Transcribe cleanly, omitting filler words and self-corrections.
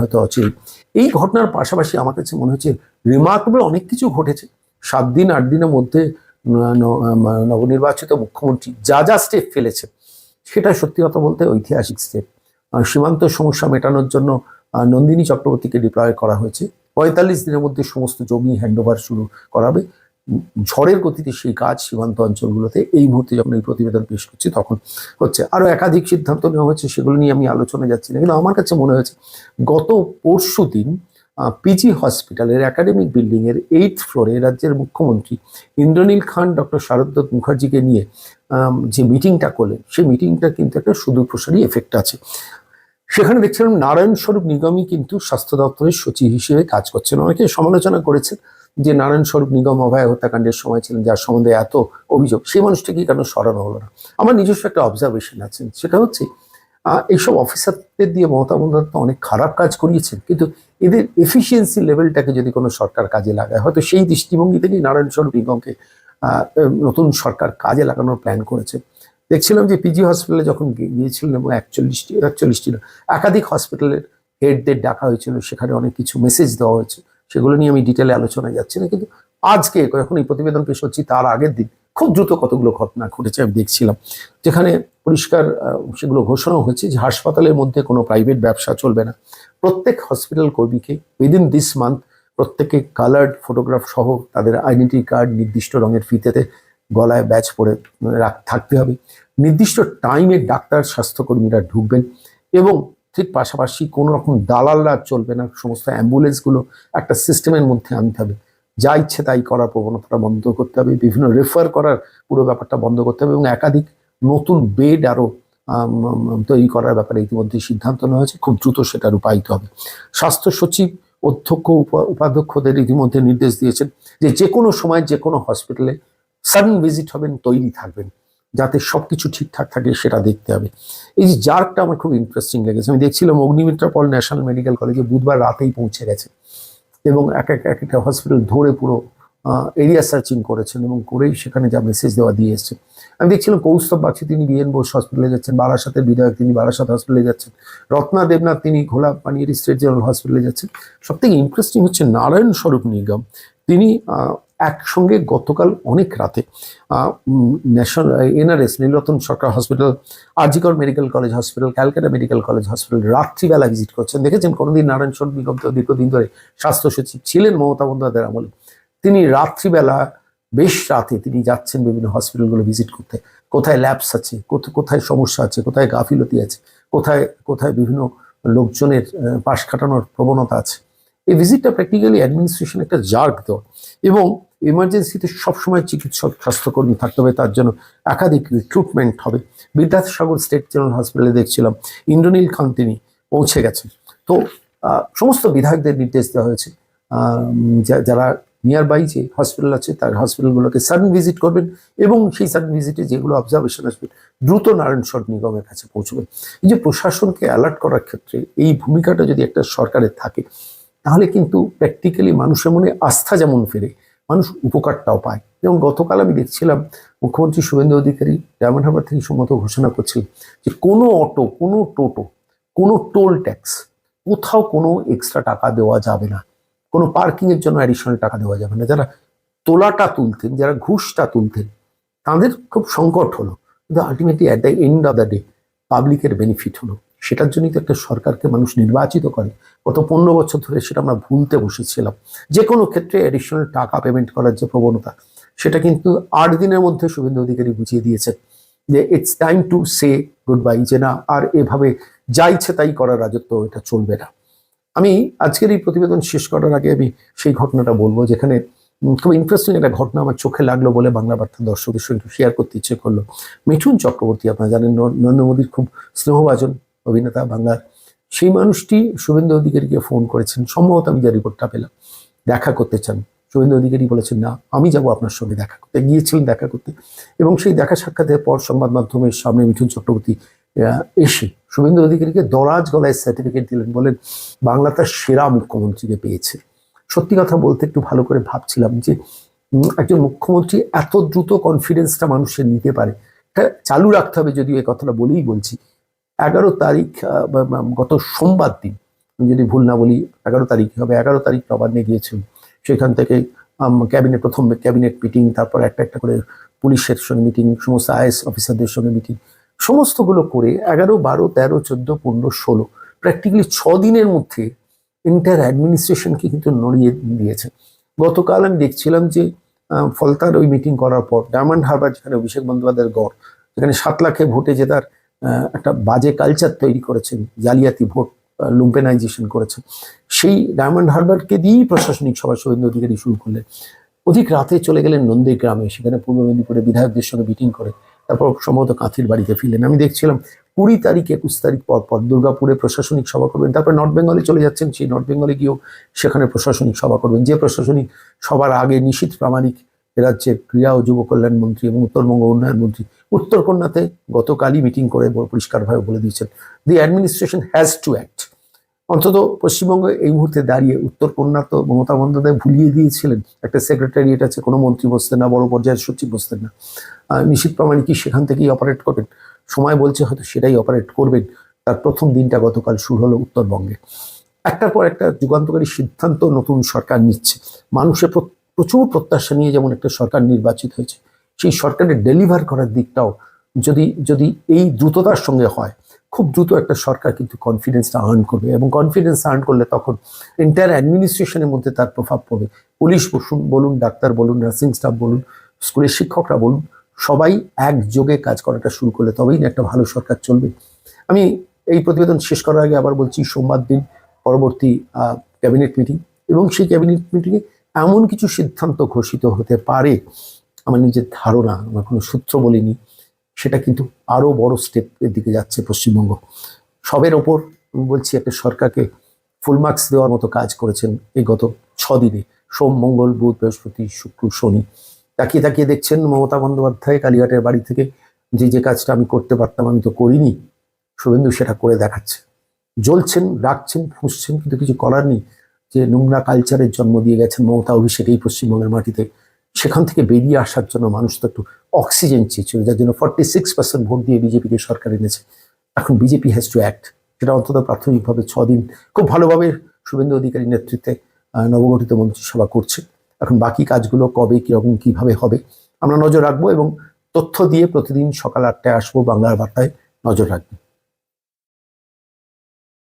হয়তো অচিরেই। এই ঘটনার পাশাপাশি আমার কাছে মনে হচ্ছে রিমার্কেবল অনেক কিছু ঘটেছে 7 দিন 8 দিনের মধ্যে। নবনির্বাচিত মুখ্যমন্ত্রী যা যা স্টেপ ফেলেছে সেটা সত্যি কথা বলতে ঐতিহাসিক স্টেপ। সীমান্ত সমস্যা মেটানোর জন্য নন্দিনী চক্রবর্তীকে ডিপ্লয় করা হয়েছে। 45 দিনের মধ্যে সমস্ত জমি হ্যান্ডওভার শুরু করাবে। ঝড়ের গতিতে সেই কাজ সীমান্ত অঞ্চলগুলোতে এই মুহূর্তে যখন এই প্রতিবেদন পেশ করছি তখন হচ্ছে। আরো একাধিক সিদ্ধান্ত নেওয়া হয়েছে, সেগুলো নিয়ে আমি আলোচনা যাচ্ছি না, কিন্তু আমার কাছে মনে হয়েছে গত পরশু দিন পিজি হসপিটালের একাডেমিক বিল্ডিং এর 8th ফ্লোরে রাজ্যের মুখ্যমন্ত্রী ইন্দ্রনীল খান ডক্টর শারদত্ত মুখার্জিকে নিয়ে যে মিটিংটা করলেন, সেই মিটিংটা কিন্তু একটা সুদূরপ্রসারী এফেক্ট আছে। সেখানে দেখছিলাম নারায়ণ স্বরূপ নিগমই কিন্তু স্বাস্থ্য দপ্তরের সচিব হিসেবে কাজ করছেন। অনেকে সমালোচনা করেছেন যে নারায়ণ স্বরূপ নিগম অভয় হত্যাকাণ্ডের সময় ছিলেন, যার সম্বন্ধে এত অভিযোগ, সেই মানুষটাকে কেন সরানো হলো না। আমার নিজস্ব একটা অবজারভেশন আছে, সেটা হচ্ছে এইসব অফিসারদের দিয়ে মমতা বন্দ্যোপাধ্যায় অনেক খারাপ কাজ করিয়েছেন, কিন্তু এদের এফিসিয়েন্সি লেভেলটাকে যদি কোনো সরকার কাজে লাগায়, হয়তো সেই দৃষ্টিভঙ্গি থেকেই নারায়ণ স্বরূপ নিগমকে নতুন সরকার কাজে লাগানোর প্ল্যান করেছে। দেখছিলাম যে পিজি হসপিটালে যখন গিয়েছিলেন এবং 41টি একাধিক হসপিটালের হেডদের ডাকা হয়েছিল, সেখানে অনেক কিছু মেসেজ দেওয়া হয়েছে, সেগুলো নিয়ে আমি ডিটেলে আলোচনায় যাচ্ছি না। কিন্তু আজকে যখন এই প্রতিবেদন পেশ হচ্ছি তার আগের দিন খুব দ্রুত কতগুলো ঘটনা ঘটেছে আমি দেখছিলাম, যেখানে পরিষ্কার সেগুলো ঘোষণা হয়েছে যে হাসপাতালের মধ্যে কোনো প্রাইভেট ব্যবসা চলবে না। প্রত্যেক হসপিটাল কর্মীকে উইদিন দিস মান্থ প্রত্যেকে কালার্ড ফটোগ্রাফ সহ তাদের আইডেন্টি কার্ড নির্দিষ্ট রঙের ফিতেতে গলায় ব্যাচ পরে থাকতে হবে। নির্দিষ্ট টাইমে ডাক্তার স্বাস্থ্যকর্মীরা ঢুকবেন এবং ঠিক পাশাপাশি কোনো রকম দালালরা চলবে না। সমস্ত অ্যাম্বুলেন্সগুলো একটা সিস্টেমের মধ্যে আনতে হবে। যা ইচ্ছে তাই করার প্রবণতাটা বন্ধ করতে হবে, বিভিন্ন রেফার করার পুরো ব্যাপারটা বন্ধ করতে হবে এবং একাধিক নতুন বেড আরও তৈরি করার ব্যাপারে ইতিমধ্যে সিদ্ধান্ত নেওয়া হয়েছে। খুব দ্রুত সেটা রূপায়িত হবে। স্বাস্থ্য সচিব, অধ্যক্ষ, উপাধ্যক্ষদের ইতিমধ্যে নির্দেশ দিয়েছেন যে যে কোনো সময় যে কোনো হসপিটালে সাডেন ভিজিট হবেন, তৈরি থাকবেন, যাতে সবকিছু ঠিকঠাক থাকে সেটা দেখতে হবে। এই যে জার্কটা আমার খুব ইন্টারেস্টিং লেগেছে। আমি দেখছিলাম অগ্নিমিত্রা পল ন্যাশনাল মেডিকেল কলেজে বুধবার রাতেই পৌঁছে গেছে এবং একটা হসপিটাল ধরে পুরো এরিয়া সার্চিং করেছেন এবং করেই সেখানে যা মেসেজ দেওয়া দিয়ে এসছেন। আমি দেখছিলাম কৌস্তব বাগচি তিনি বিএন বোস হসপিটালে যাচ্ছেন, বারাসাতের বিধায়ক তিনি বারাসাত হসপিটালে যাচ্ছেন, রত্না দেবনাথ তিনি ঘোলা পানির স্টেট জেনারেল হসপিটালে যাচ্ছেন। সবথেকে ইন্টারেস্টিং হচ্ছে নারায়ণ স্বরূপ নিগম, তিনি একসঙ্গে গতকাল অনেক রাতে national NRS Nilratan Sarkar hospital, RG Kar medical college hospital, Calcutta medical college hospital রাত্রিবেলা ভিজিট করছেন। দেখেছেন কোনোদিন নারায়ণ স্বরূপ নিগম তো দীর্ঘদিন ধরে স্বাস্থ্য সচিব ছিলেন মমতা বন্দ্যোপাধ্যায়ের আমলে, তিনি রাত্রিবেলা বেশ রাতে তিনি যাচ্ছেন বিভিন্ন হসপিটালগুলো ভিজিট করতে, কোথায় ল্যাবস আছে, কোথায় সমস্যা আছে, কোথায় গাফিলতি আছে, কোথায় কোথায় বিভিন্ন লোকজনের পাশ কাটানোর প্রবণতা আছে। এই ভিজিটটা প্র্যাকটিক্যালি অ্যাডমিনিস্ট্রেশন একটা জার্ক দেওয়া এবং এমার্জেন্সিতে সবসময় চিকিৎসক স্বাস্থ্যকর্মী থাকতে হবে, তার জন্য একাধিক রিক্রুটমেন্ট হবে। বিদ্যাসাগর স্টেট জেনারেল হসপিটালে দেখছিলাম ইন্দ্রনীল খান তিনি পৌঁছে গেছেন। তো সমস্ত বিধায়কদের নির্দেশ দেওয়া হয়েছে যারা নিয়ার বাই যে হসপিটাল আছে তার হসপিটালগুলোকে সাডেন ভিজিট করবেন এবং সেই সাডেন ভিজিটে যেগুলো অবজারভেশন আসবে দ্রুত নারায়ণ স্বরূপ নিগমের কাছে পৌঁছবেন। এই যে প্রশাসনকে অ্যালার্ট করার ক্ষেত্রে এই ভূমিকাটা যদি একটা সরকারের থাকে, তাহলে কিন্তু প্র্যাকটিক্যালি মানুষের মনে আস্থা যেমন ফেরে, মানুষ উপকারটাও পায়। যেমন গতকাল আমি দেখছিলাম মুখ্যমন্ত্রী শুভেন্দু অধিকারী ডায়মন্ড হারবার থেকে সম্মত ঘোষণা করছিলেন যে কোনো অটো, কোনো টোটো, কোনো টোল ট্যাক্স, কোথাও কোনো এক্সট্রা টাকা দেওয়া যাবে না, কোনো পার্কিংয়ের জন্য অ্যাডিশনাল টাকা দেওয়া যাবে না। যারা তোলাটা তুলতেন, যারা ঘুষটা তুলতেন, তাদের খুব সংকট হলো, কিন্তু ultimately at the end of the day পাবলিকের বেনিফিট হলো। সেটার জন্যই তো একটা সরকারকে মানুষ নির্বাচিত করে। গত 15 বছর ধরে সেটা আমরা ভুলতে বসেছিলাম। যে কোনো ক্ষেত্রে অ্যাডিশনাল টাকা পেমেন্ট করার যে প্রবণতা, সেটা কিন্তু 8 দিনের মধ্যে শুভেন্দু অধিকারী বুঝিয়ে দিয়েছেন যে it's time to say good bye, যে না আর এভাবে যা ইচ্ছে তাই করার রাজত্ব এটা চলবে না। আমি আজকের এই প্রতিবেদন শেষ করার আগে আমি সেই ঘটনাটা বলবো, যেখানে খুব ইন্টারেস্টিং একটা ঘটনা আমার চোখে লাগলো বলে বাংলা বার্তা দর্শকদের সঙ্গে শেয়ার করতে ইচ্ছে করলো। মিঠুন চক্রবর্তী, আপনারা জানেন নরেন্দ্র মোদীর খুব স্নেহভাজন অভিনেতা বাংলার, সেই মানুষটি শুভেন্দু অধিকারীকে ফোন করেছেন, সম্ভবত আমি যা রিপোর্টটা পেলাম, দেখা করতে চান। শুভেন্দু অধিকারী বলেছেন না, আমি যাব আপনার সঙ্গে দেখা করতে। গিয়েছিলেন দেখা করতে এবং সেই দেখা সাক্ষাতের পর সংবাদ মাধ্যমের সামনে মিঠুন চক্রবর্তী এসে শুভেন্দু অধিকারীকে দরাজ গলায় সার্টিফিকেট দিলেন, বলেন বাংলা তার সেরা মুখ্যমন্ত্রীকে পেয়েছে। সত্যি কথা বলতে একটু ভালো করে ভাবছিলাম যে একজন মুখ্যমন্ত্রী এত দ্রুত কনফিডেন্সটা মানুষের নিতে পারে, এটা চালু রাখতে হবে। যদিও এই কথাটা বলেই বলছি, 11 তারিখ গত সোমবার দিন আমি যদি ভুল না বলি 11 তারিখ হবে, 11 তারিখ নবান্নে গিয়েছেন। সেখান থেকে প্রথম ক্যাবিনেট মিটিং, তারপর একটা একটা করে পুলিশের সঙ্গে মিটিং, সমস্ত আইএস অফিসারদের সঙ্গে মিটিং, সমস্তগুলো করে 11, 12, 13, 14, 15, 16 প্র্যাকটিক্যালি 6 দিনের মধ্যে এন্টায়ার অ্যাডমিনিস্ট্রেশনকে কিন্তু নড়িয়ে দিয়েছে। গতকাল আমি দেখছিলাম যে ফলতার ওই মিটিং করার পর ডায়মন্ড হারবার, যেখানে অভিষেক বন্দ্যোপাধ্যায়ের গড়, যেখানে 7 লাখে ভোটে জেতার একটা বাজে কালচার তৈরি করেছেন, জালিয়াতি ভোট, লুম্পেনাইজেশন করেছেন, সেই ডায়মন্ড হারবারকে দিয়েই প্রশাসনিক সভা শুভেন্দু অধিকারী শুরু করলেন। অধিক রাতে চলে গেলেন নন্দীগ্রামে, সেখানে পূর্ব মেদিনীপুরে বিধায়কদের সঙ্গে মিটিং করে তারপর সম্ভবত কাঁথির বাড়িতে ফিরলেন। আমি দেখছিলাম 20 তারিখ 21 তারিখ পর দুর্গাপুরে প্রশাসনিক সভা করবেন, তারপর নর্থ বেঙ্গলে চলে যাচ্ছেন। সেই নর্থ বেঙ্গলে গিয়েও সেখানে প্রশাসনিক সভা করবেন। যে প্রশাসনিক সবার আগে নিশীথ প্রামাণিক রাজ্যের ক্রীড়া ও যুব কল্যাণ মন্ত্রী এবং উত্তরবঙ্গ উন্নয়ন মন্ত্রী উত্তরকন্যাতে গতকালই মিটিং করে পরিষ্কারভাবে বলে দিয়েছেন, দি অ্যাডমিনিস্ট্রেশন হ্যাজ টু অ্যাক্ট। অন্তত পশ্চিমবঙ্গে এই মুহূর্তে দাঁড়িয়ে উত্তরকন্যা তো মমতা বন্দ্যোপাধ্যায় ভুলিয়ে দিয়েছিলেন, একটা সেক্রেটারিয়েট আছে, কোনো মন্ত্রী বসতেন না, বড় পর্যায়ের সচিব বসতেন না। নিশীথ প্রামাণিকই সেখান থেকেই অপারেট করবেন, সময় বলছে হয়তো সেটাই অপারেট করবেন। তার প্রথম দিনটা গতকাল শুরু হলো উত্তরবঙ্গে। একটার পর একটা যুগান্তকারী সিদ্ধান্ত নতুন সরকার নিচ্ছে। মানুষের প্রচুর প্রত্যাশা নিয়ে যেমন একটা সরকার নির্বাচিত হয়েছে, সেই সরকারের ডেলিভার করার দিকটাও যদি যদি এই দ্রুততার সঙ্গে হয়, খুব দ্রুত একটা সরকার কিন্তু কনফিডেন্সটা আর্ন করবে, এবং কনফিডেন্স আর্ন করলে তখন এন্টায়ার অ্যাডমিনিস্ট্রেশনের মধ্যে তার প্রভাব পড়বে। পুলিশ বলুন, ডাক্তার বলুন, নার্সিং স্টাফ বলুন, স্কুলের শিক্ষকরা বলুন, সবাই একযোগে কাজ করাটা শুরু করলে তবেই না একটা ভালো সরকার চলবে। আমি এই প্রতিবেদন শেষ করার আগে আবার বলছি, সোমবার দিন পরবর্তী ক্যাবিনেট মিটিং, এবং সেই ক্যাবিনেট মিটিংয়ে এমন কিছু সিদ্ধান্ত ঘোষিত হতে পারে, আমার নিজের ধারণা, আমার কোনো সূত্র বলিনি, সেটা কিন্তু আরো বড় স্টেপের দিকে যাচ্ছে পশ্চিমবঙ্গ। সবের ওপর আমি বলছি, একটা সরকারকে ফুল মার্কস দেওয়ার মতো কাজ করেছেন এই গত 6 দিনে, সোম, মঙ্গল, বুধ, বৃহস্পতি, শুক্র, শনি। তাকিয়ে তাকিয়ে দেখছেন মমতা বন্দ্যোপাধ্যায় কালীঘাটের বাড়ি থেকে যে কাজটা আমি করতে পারতাম আমি তো করিনি, শুভেন্দু সেটা করে দেখাচ্ছে। জ্বলছেন, রাখছেন, ফুঁসছেন, কিন্তু কিছু করার নেই। যে নোংরা কালচারের জন্ম দিয়ে গেছেন মমতা অভিষেক এই পশ্চিমবঙ্গের মাটিতে, সেখান থেকে বেরিয়ে আসার জন্য মানুষ তো একটু অক্সিজেন চেয়েছিল, যার জন্য 46% ভোট দিয়ে বিজেপিকে সরকার এনেছে। এখন বিজেপি হ্যাজ টু অ্যাক্ট। সেটা অন্তত প্রাথমিকভাবে 6 দিন খুব ভালোভাবে শুভেন্দু অধিকারী নেতৃত্বে নবগঠিত মন্ত্রিসভা করছে। এখন বাকি কাজগুলো কবে, কিরকম, কিভাবে হবে আমরা নজর রাখবো, এবং তথ্য দিয়ে প্রতিদিন সকাল 8টায় আসবো বাংলার বার্তায়। নজর রাখবো।